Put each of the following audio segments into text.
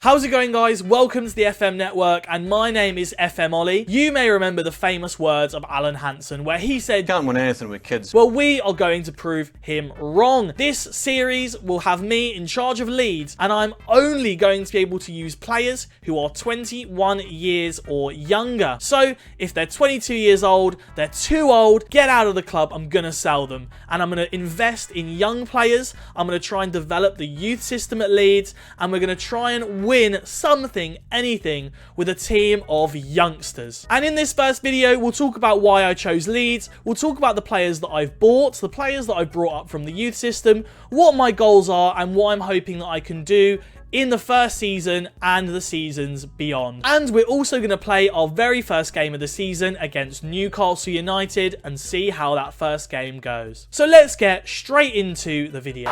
How's it going, guys? Welcome to the FM network, and my name is FM Ollie. You may remember the famous words of Alan Hansen where he said, "Can't win anything with kids." Well, we are going to prove him wrong. This series will have me in charge of Leeds, and I'm only going to be able to use players who are 21 years or younger. So if they're 22 years old, they're too old, get out of the club, I'm going to sell them. And I'm going to invest in young players. I'm going to try and develop the youth system at Leeds, and we're going to try and win something, anything, with a team of youngsters. And in this first video, we'll talk about why I chose Leeds. We'll talk about the players that I've bought, the players that I've brought up from the youth system, what my goals are, and what I'm hoping that I can do in the first season and the seasons beyond. And we're also going to play our very first game of the season against Newcastle United and see how that first game goes. So let's get straight into the video.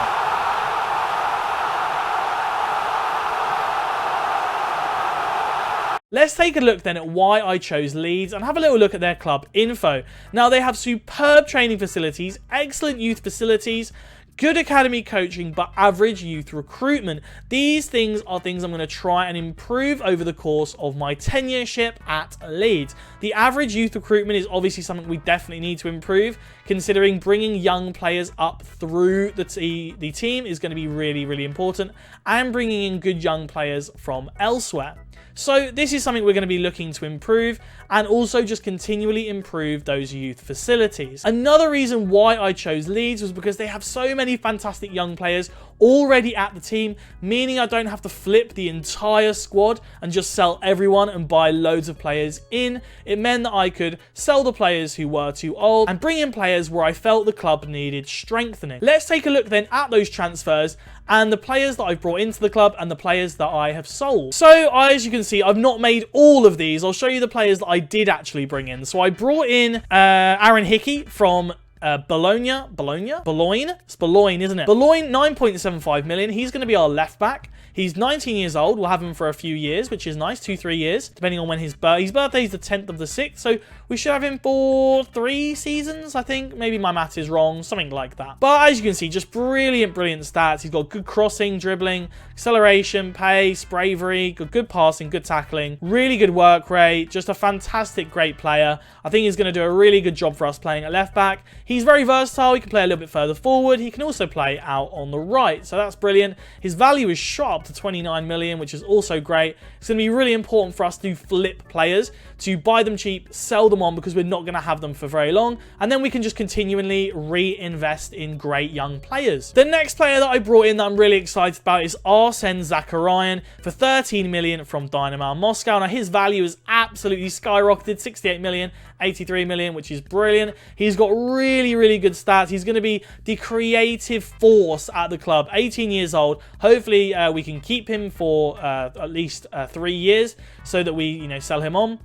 Let's take a look then at why I chose Leeds and have a little look at their club info. Now, they have superb training facilities, excellent youth facilities, good academy coaching, but average youth recruitment. These things are things I'm going to try and improve over the course of my tenureship at Leeds. The average youth recruitment is obviously something we definitely need to improve, considering bringing young players up through the team is going to be really, really important, and bringing in good young players from elsewhere. So this is something we're going to be looking to improve, and also just continually improve those youth facilities. Another reason why I chose Leeds was because they have so many fantastic young players already at the team, meaning I don't have to flip the entire squad and just sell everyone and buy loads of players in. It meant that I could sell the players who were too old and bring in players where I felt the club needed strengthening. Let's take a look then at those transfers and the players that I've brought into the club and the players that I have sold. So as you can see, I've not made all of these. I'll show you the players that I did actually bring in. So I brought in Aaron Hickey from Boulogne. It's Boulogne, isn't it? Boulogne, 9.75 million. He's going to be our left back. He's 19 years old. We'll have him for a few years, which is nice. 2-3 years, depending on when his birthday is the 10th of the 6th. So we should have him for 3 seasons, I think. Maybe my math is wrong, something like that. But as you can see, just brilliant stats. He's got good crossing, dribbling, acceleration, pace, bravery, good passing, good tackling, really good work rate. Just a fantastic, great player. I think he's going to do a really good job for us playing at left back. He's very versatile. He can play a little bit further forward. He can also play out on the right. So that's brilliant. His value is shot up to 29 million, which is also great. It's going to be really important for us to flip players, to buy them cheap, sell them on, because we're not going to have them for very long, and then we can just continually reinvest in great young players. The next player that I brought in that I'm really excited about is Arsene Zakarian for 13 million from Dynamo Moscow. Now, his value is absolutely skyrocketed, 68 million, 83 million, which is brilliant. He's got really good stats. He's going to be the creative force at the club. 18 years old. Hopefully we can keep him for at least 3 years so that we sell him on.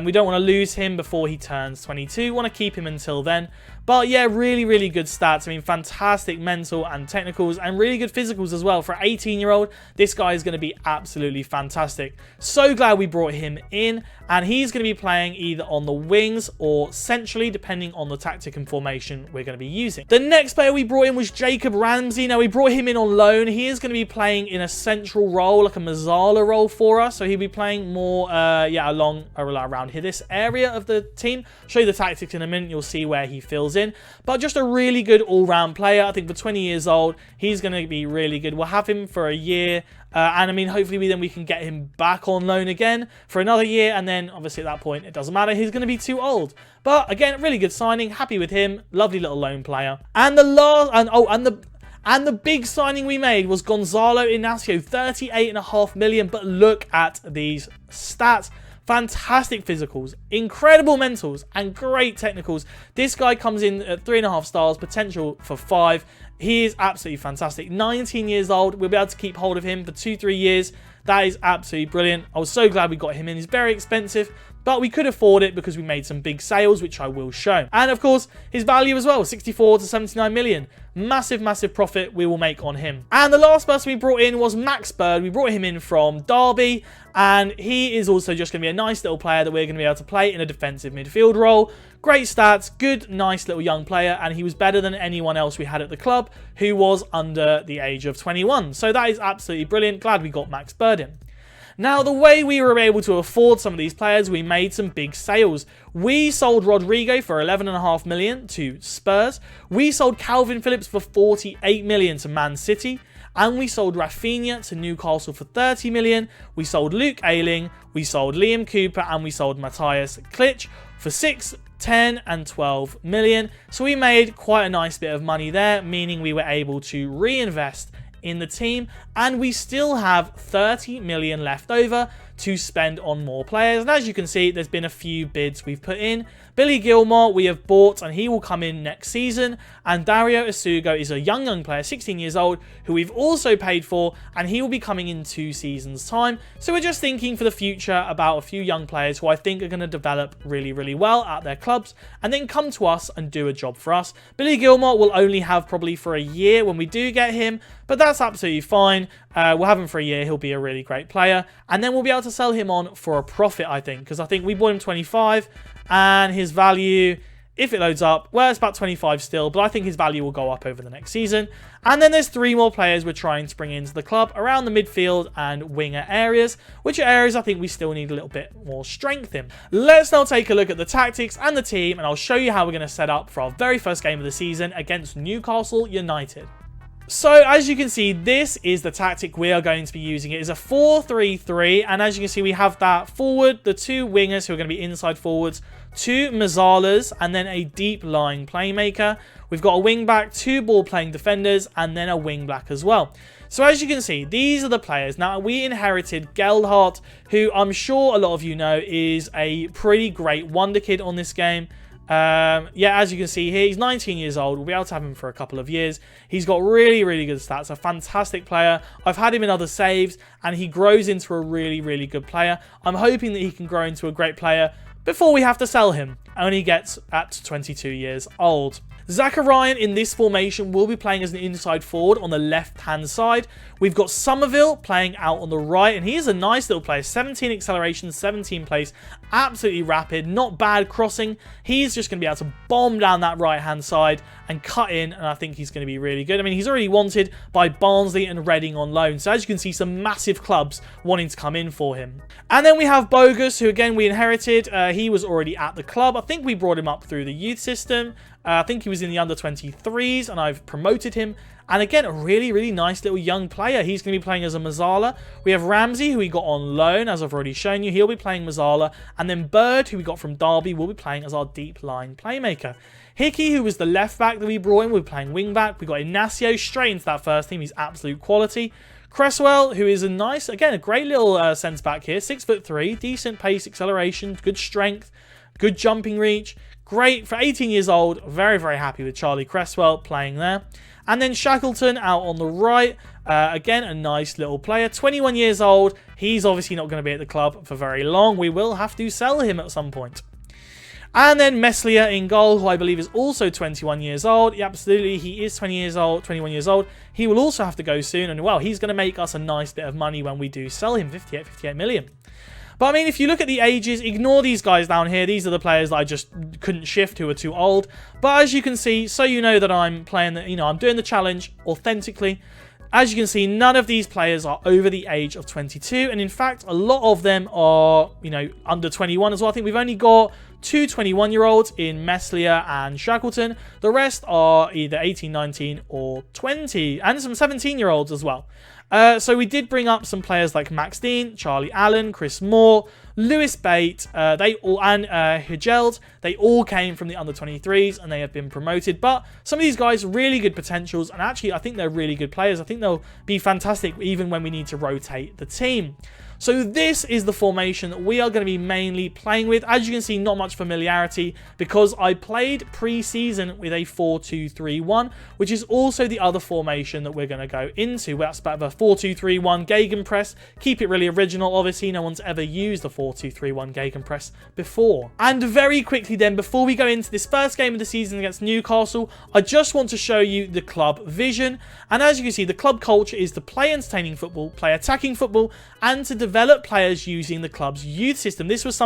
We don't want to lose him before he turns 22. We want to keep him until then. But yeah, really good stats. I mean, fantastic mental and technicals, and really good physicals as well. For an 18-year-old, this guy is going to be absolutely fantastic. So glad we brought him in, and he's going to be playing either on the wings or centrally, depending on the tactic and formation we're going to be using. The next player we brought in was Jacob Ramsey. Now, we brought him in on loan. He is going to be playing in a central role, like a Mazzala role for us. So he'll be playing more, around here, this area of the team. I'll show you the tactics in a minute. You'll see where he fills in. But just a really good all-round player. I think for 20 years old, he's going to be really good. We'll have him for a year. And I mean, hopefully we can get him back on loan again for another year. And then obviously at that point, it doesn't matter. He's going to be too old. But again, really good signing. Happy with him. Lovely little loan player. And the last, and the big signing we made was Gonzalo Inacio, 38.5 million. But look at these stats. Fantastic physicals, incredible mentals, and great technicals. This guy comes in at 3.5 stars, potential for 5. He is absolutely fantastic. 19 years old. We'll be able to keep hold of him for 2-3 years. That is absolutely brilliant. I was so glad we got him in. He's very expensive, but we could afford it because we made some big sales, which I will show. And of course, his value as well, 64 to 79 million. Massive profit we will make on him. And the last person we brought in was Max Bird. We brought him in from Derby, and he is also just going to be a nice little player that we're going to be able to play in a defensive midfield role. Great stats, good, nice little young player, and he was better than anyone else we had at the club who was under the age of 21. So that is absolutely brilliant. Glad we got Max Bird in. Now, the way we were able to afford some of these players, we made some big sales. We sold Rodrigo for 11.5 million to Spurs. We sold Calvin Phillips for 48 million to Man City. And we sold Rafinha to Newcastle for 30 million. We sold Luke Ayling. We sold Liam Cooper. And we sold Matthias Klitsch for 6, 10 and 12 million. So we made quite a nice bit of money there, meaning we were able to reinvest in the team, and we still have 30 million left over to spend on more players. And as you can see, there's been a few bids we've put in. Billy Gilmore we have bought, and he will come in next season. And Dario Isugo is a young player, 16 years old, who we've also paid for, and he will be coming in 2 seasons time. So we're just thinking for the future about a few young players who I think are going to develop really well at their clubs and then come to us and do a job for us. Billy Gilmore will only have probably for a year when we do get him, but that's absolutely fine. We'll have him for a year. He'll be a really great player, and then we'll be able to sell him on for a profit, I think, because I think we bought him 25, and his value, if it loads up, well, it's about 25 still, but I think his value will go up over the next season. And then there's 3 more players we're trying to bring into the club around the midfield and winger areas, which are areas I think we still need a little bit more strength in. Let's now take a look at the tactics and the team, and I'll show you how we're going to set up for our very first game of the season against Newcastle United. So, as you can see, this is the tactic we are going to be using. It is a 4-3-3, and as you can see, we have that forward, the 2 wingers who are going to be inside forwards, 2 Mazzalas, and then a deep-lying playmaker. We've got a wing-back, 2 ball-playing defenders, and then a wing-back as well. So, as you can see, these are the players. Now, we inherited Geldhart, who I'm sure a lot of you know is a pretty great wonder kid on this game. Yeah, as you can see here, he's 19 years old. We'll be able to have him for a couple of years. He's got really good stats. A fantastic player. I've had him in other saves, and he grows into a really good player. I'm hoping that he can grow into a great player before we have to sell him, and he gets at 22 years old. Zacharian in this formation will be playing as an inside forward on the left-hand side. We've got Somerville playing out on the right, and he is a nice little player. 17 acceleration, 17 pace, absolutely rapid, not bad crossing. He's just going to be able to bomb down that right-hand side and cut in, and I think he's going to be really good. I mean, he's already wanted by Barnsley and Reading on loan, so as you can see, some massive clubs wanting to come in for him. And then we have Bogus, who again we inherited. He was already at the club. I think we brought him up through the youth system. I think he was in the under-23s, and I've promoted him. And again, a really nice little young player. He's going to be playing as a Mazzala. We have Ramsey, who we got on loan, as I've already shown you. He'll be playing Mazzala. And then Bird, who we got from Derby, will be playing as our deep-line playmaker. Hickey, who was the left-back that we brought in, will be playing wing-back. We got Ignacio straight into that first team. He's absolute quality. Cresswell, who is a nice, again, a great little centre-back here. 6'3", decent pace, acceleration, good strength, good jumping reach. Great for 18 years old. Very happy with Charlie Cresswell playing there. And then Shackleton out on the right. Again, a nice little player. 21 years old. He's obviously not going to be at the club for very long. We will have to sell him at some point. And then Meslier in goal, who I believe is also 21 years old. Yeah, absolutely, he is 21 years old. He will also have to go soon. And, well, he's going to make us a nice bit of money when we do sell him, 58 million. But, I mean, if you look at the ages, ignore these guys down here. These are the players that I just couldn't shift who are too old. But as you can see, so you know that I'm playing, I'm doing the challenge authentically. As you can see, none of these players are over the age of 22. And, in fact, a lot of them are, under 21 as well. I think we've only got 2 21-year-olds in Meslier and Shackleton. The rest are either 18, 19, or 20. And some 17-year-olds as well. So we did bring up some players like Max Dean, Charlie Allen, Chris Moore, Lewis Bate, and Higeld. They all came from the under-23s and they have been promoted. But some of these guys, really good potentials, and actually I think they're really good players. I think they'll be fantastic even when we need to rotate the team. So this is the formation that we are going to be mainly playing with. As you can see, not much familiarity because I played pre-season with a 4-2-3-1, which is also the other formation that we're going to go into. That's about a 4-2-3-1 gegenpress. Keep it really original. Obviously, no one's ever used a 4-2-3-1 gegenpress before. And very quickly then, before we go into this first game of the season against Newcastle, I just want to show you the club vision. And as you can see, the club culture is to play entertaining football, play attacking football, and to develop players using the club's youth system. This was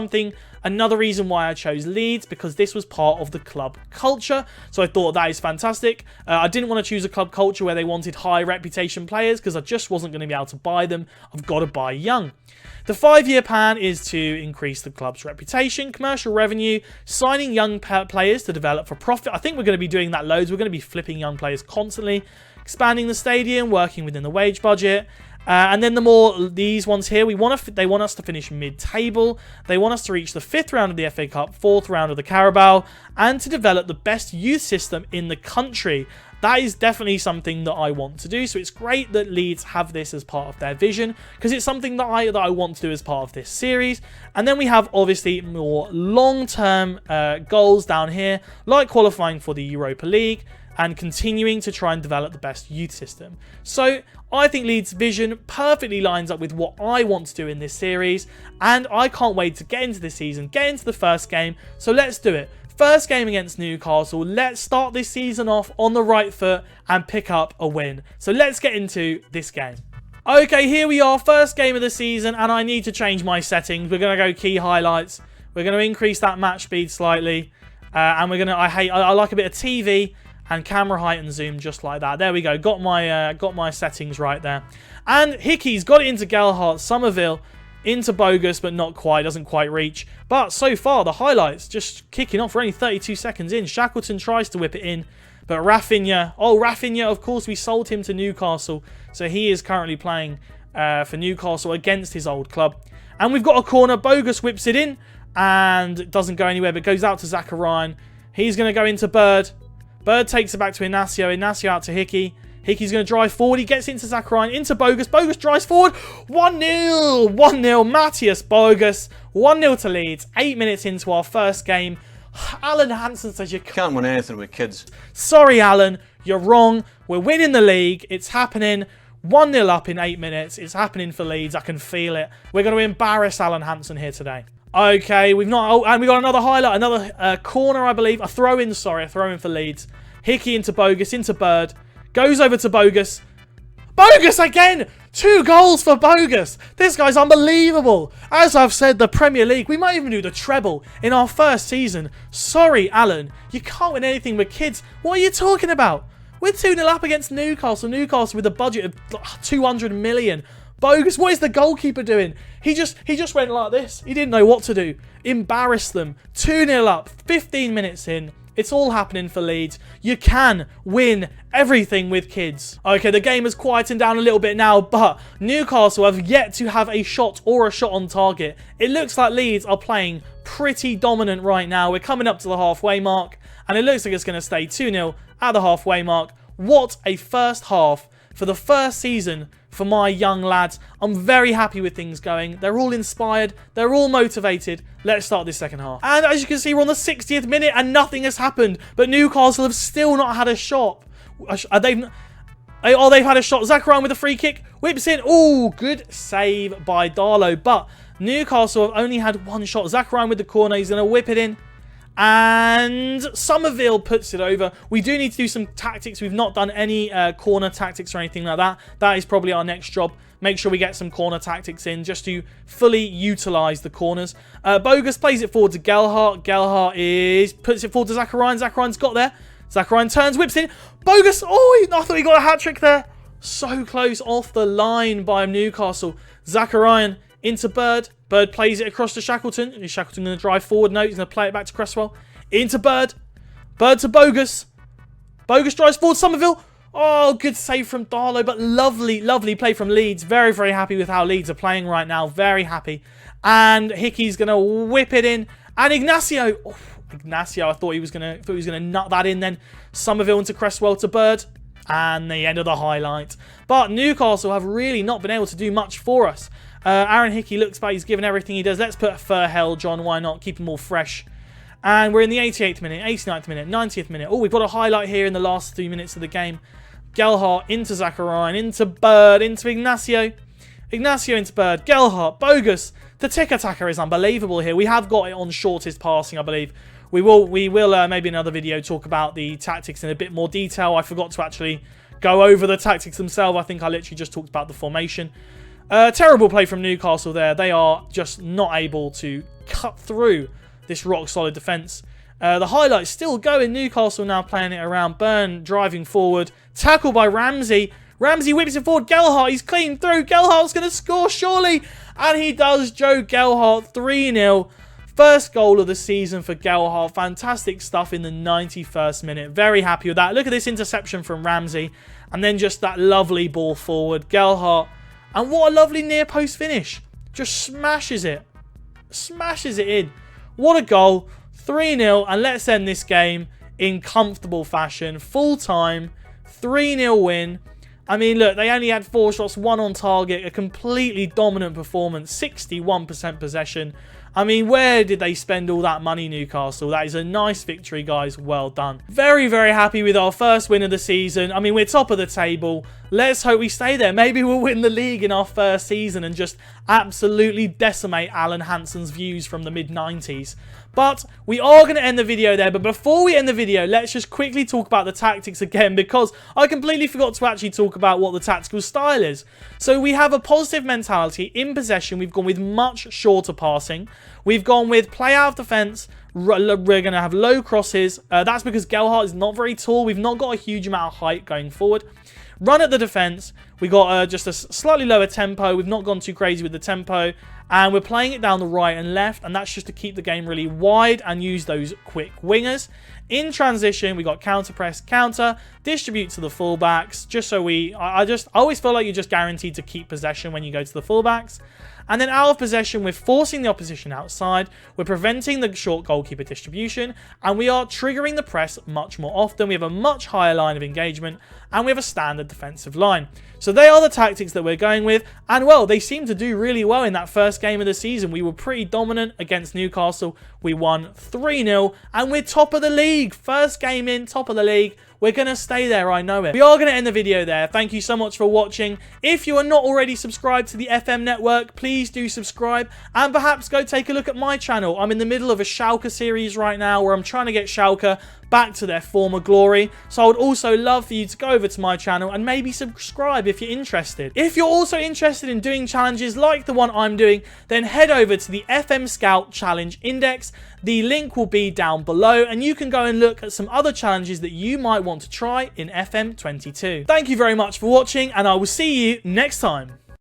another reason why I chose Leeds, because this was part of the club culture. So I thought that is fantastic. I didn't want to choose a club culture where they wanted high reputation players, because I just just wasn't going to be able to buy them. I've got to buy young. The 5-year plan is to increase the club's reputation, commercial revenue, signing young players to develop for profit. I think we're going to be doing that loads. We're going to be flipping young players constantly, expanding the stadium, working within the wage budget. And then these ones here, they want us to finish mid-table. They want us to reach the 5th round of the FA Cup, 4th round of the Carabao, and to develop the best youth system in the country. That is definitely something that I want to do. So it's great that Leeds have this as part of their vision, because it's something that I want to do as part of this series. And then we have obviously more long-term goals down here, like qualifying for the Europa League and continuing to try and develop the best youth system. So I think Leeds' vision perfectly lines up with what I want to do in this series, and I can't wait to get into this season, get into the first game. So let's do it. First game against Newcastle. Let's start this season off on the right foot and pick up a win. So let's get into this game. Okay, here we are. First game of the season, and I need to change my settings. We're going to go key highlights. We're going to increase that match speed slightly. And we're going to, I like a bit of TV and camera height and zoom just like that. There we go. Got my settings right there. And Hickey's got it into Gelhardt. Somerville into Bogus, but not quite. Doesn't quite reach. But so far, the highlights just kicking off. We're only 32 seconds in. Shackleton tries to whip it in. But Rafinha, of course, we sold him to Newcastle. So he is currently playing for Newcastle against his old club. And we've got a corner. Bogus whips it in. And it doesn't go anywhere, but goes out to Zachariah. He's going to go into Bird. Bird takes it back to Inacio. Inacio out to Hickey. Hickey's going to drive forward. He gets into Zachariah, into Bogus. Bogus drives forward. 1-0. 1-0. Matthias Bogus. 1-0 to Leeds. 8 minutes into our first game. Alan Hansen says you can't win anything with kids. Sorry, Alan. You're wrong. We're winning the league. It's happening. 1-0 up in 8 minutes. It's happening for Leeds. I can feel it. We're going to embarrass Alan Hansen here today. Okay, we've not... Oh, and we got another highlight. Another corner, I believe. A throw-in, sorry. A throw-in for Leeds. Hickey into Bogus. Into Bird. Goes over to Bogus. Bogus again! 2 goals for Bogus. This guy's unbelievable. As I've said, the Premier League, we might even do the treble in our first season. Sorry, Alan. You can't win anything with kids. What are you talking about? We're 2-0 up against Newcastle. Newcastle with a budget of 200 million. Bogus, what is the goalkeeper doing? He just went like this. He didn't know what to do. Embarrassed them. 2-0 up. 15 minutes in. It's all happening for Leeds. You can win everything with kids. Okay, the game has quietened down a little bit now, but Newcastle have yet to have a shot or a shot on target. It looks like Leeds are playing pretty dominant right now. We're coming up to the halfway mark, and it looks like it's going to stay 2-0 at the halfway mark. What a first half for the first season for my young lads. I'm very happy with things going. They're all inspired. They're all motivated. Let's start this second half. And as you can see, we're on the 60th minute and nothing has happened. But Newcastle have still not had a shot. They've had a shot. Zachariah with a free kick. Whips in. Oh, good save by Darlow. But Newcastle have only had one shot. Zachariah with the corner. He's going to whip it in. And Somerville puts it over. We do need to do some tactics. We've not done any corner tactics or anything like that. That is probably our next job. Make sure we get some corner tactics in just to fully utilise the corners. Bogus plays it forward to Gelhardt. Gelhardt puts it forward to Zachariah. Zachariah's got there. Zachariah turns, whips in. Bogus. Oh, I thought he got a hat-trick there. So close off the line by Newcastle. Zachariah into Bird. Bird plays it across to Shackleton. Is Shackleton going to drive forward? No, he's going to play it back to Cresswell. Into Bird. Bird to Bogus. Bogus drives forward. Somerville. Oh, good save from Darlow, but lovely, lovely play from Leeds. Very, very happy with how Leeds are playing right now. Very happy. And Hickey's going to whip it in. And Ignacio. Oh, Ignacio, I thought he was going to nut that in then. Somerville into Cresswell to Bird. And the end of the highlight. But Newcastle have really not been able to do much for us. Aaron Hickey looks like he's given everything he does. Let's put Furhell, John. Why not? Keep them all fresh. And we're in the 88th minute, 89th minute, 90th minute. Oh, we've got a highlight here in the last 3 minutes of the game. Gelhardt into Zachariah, into Bird, into Ignacio. Ignacio into Bird. Gelhardt, Bogus. The tick-attacker is unbelievable here. We have got it on shortest passing, I believe. We will maybe in another video talk about the tactics in a bit more detail. I forgot to actually go over the tactics themselves. I think I literally just talked about the formation. Terrible play from Newcastle there. They are just not able to cut through this rock-solid defence. The highlights still going. Newcastle now playing it around. Burn driving forward. Tackle by Ramsey. Ramsey whips it forward. Gelhardt, he's clean through. Gelhardt's going to score, surely. And he does. Joe Gelhardt, 3-0. First goal of the season for Gelhardt. Fantastic stuff in the 91st minute. Very happy with that. Look at this interception from Ramsey. And then just that lovely ball forward. Gelhardt. And what a lovely near post finish. Just smashes it. Smashes it in. What a goal. 3-0. And let's end this game in comfortable fashion. Full time. 3-0 win. I mean, look, they only had 4 shots, 1 on target. A completely dominant performance. 61% possession. I mean, where did they spend all that money, Newcastle? That is a nice victory, guys. Well done. Very, very happy with our first win of the season. I mean, we're top of the table. Let's hope we stay there. Maybe we'll win the league in our first season and just absolutely decimate Alan Hansen's views from the mid-90s. But we are going to end the video there. But before we end the video, let's just quickly talk about the tactics again, because I completely forgot to actually talk about what the tactical style is. So we have a positive mentality. In possession, we've gone with much shorter passing. We've gone with play out of defence. We're going to have low crosses. That's because Gelhardt is not very tall. We've not got a huge amount of height going forward. Run at the defence. We got just a slightly lower tempo. We've not gone too crazy with the tempo. And we're playing it down the right and left. And that's just to keep the game really wide and use those quick wingers. In transition, we got counter press, counter, distribute to the fullbacks. Just so I always feel like you're just guaranteed to keep possession when you go to the fullbacks. And then out of possession, we're forcing the opposition outside. We're preventing the short goalkeeper distribution. And we are triggering the press much more often. We have a much higher line of engagement. And we have a standard defensive line. So they are the tactics that we're going with. And well, they seem to do really well in that first game of the season. We were pretty dominant against Newcastle. We won 3-0. And we're top of the league. First game in, top of the league. We're going to stay there, I know it. We are going to end the video there. Thank you so much for watching. If you are not already subscribed to the FM network, please do subscribe. And perhaps go take a look at my channel. I'm in the middle of a Schalke series right now where I'm trying to get Schalke back to their former glory. So I would also love for you to go over to my channel and maybe subscribe if you're interested. If you're also interested in doing challenges like the one I'm doing, then head over to the FM Scout Challenge Index. The link will be down below and you can go and look at some other challenges that you might want to try in FM22. Thank you very much for watching and I will see you next time.